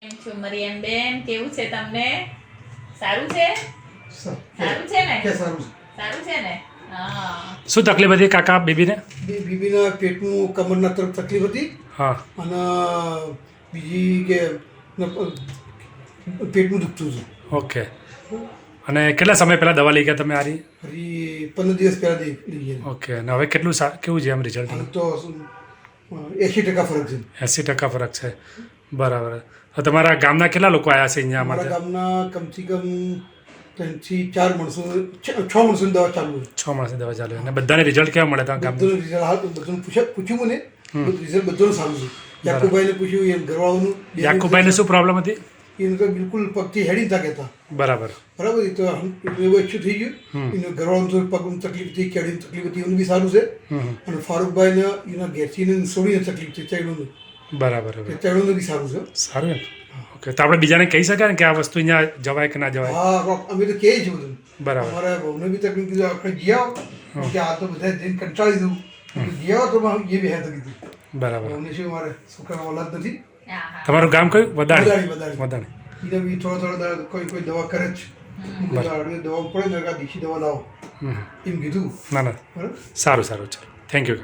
કેમ છો મરિયમ બેન? કેવું છે તમને? સારું છે? સારું છે ને? સારું છે ને? હા. શું તકલીફ હતી કાકા બેબીને? બીબીના પેટનું કમરના તરફ તકલીફ હતી હા. અને બીજી કે પેટનું દુખતું હતું. ઓકે. અને કેટલા સમય પહેલા દવા લઈ ગયા તમે આરી? ફરી 15 દિવસ પહેલા લઈ ગયા. ઓકે. અને હવે કેટલું કેવું છે એમ રિઝલ્ટ? હાલ તો 80% ફરક છે. 80% ફરક છે. બરાબર. તો તમારા ગામના કેટલા લોકો આવ્યા છે અહીંયા અમારા માટે? ગામના કમથી કમ 3 થી 4 માણસો 6 માણસોની દવા ચાલુ છે. 6 માસની દવા ચાલુ અને બધાને રિઝલ્ટ કેવા મળે તમારા ગામમાં? બધું રિઝલ્ટ હાલ બધું પૂછ્યું મને રિઝલ્ટ બધું સારું છે. યાકુબભાઈને પૂછ્યું એમ ઘરવાળાનું. યાકુબભાઈને શું પ્રોબ્લેમ હતી? એને તો બિલકુલ પગથી હેડી નતા કહેતા. બરાબર. બરાબર એ તો એવું ઓછું થઈ ગયું. એને ઘરવાળાનું થોડું પગની તકલીફ હતી, કેળીની તકલીફ હતી, એનું બી સારું છે. અને ફારૂકભાઈને એના ઘેરથી સોડીને તકલીફ થઈ ચૈડોનું. બરાબર. ચૈડોનું બી સારું છે. સારું એમ. ઓકે. તો આપણે બીજાને કહી શકાય ને કે આ વસ્તુ અહીંયા જવાય કે ના જવાય? હા અમે તો કહે છે બધું. બરાબર. અમારા બહુને બી તકલીફ કીધું આપણે ગયા આવો કે આ તો બધા જઈને કંટાળી દીધું. ગયા આવો તો એ બી હેત કીધું. બરાબર. બહુને શું મારે છોકરાનો ઓલાદ નથી. તમારું ગામ કયું? વદાણી. વધારે વદાણી. એને બી થોડા કોઈ દવા કરે જ. દવા પડે ને દેશી દવા લાવો એમ કીધું. ના ના, બરાબર. સારું ચલો, થેન્ક યુ.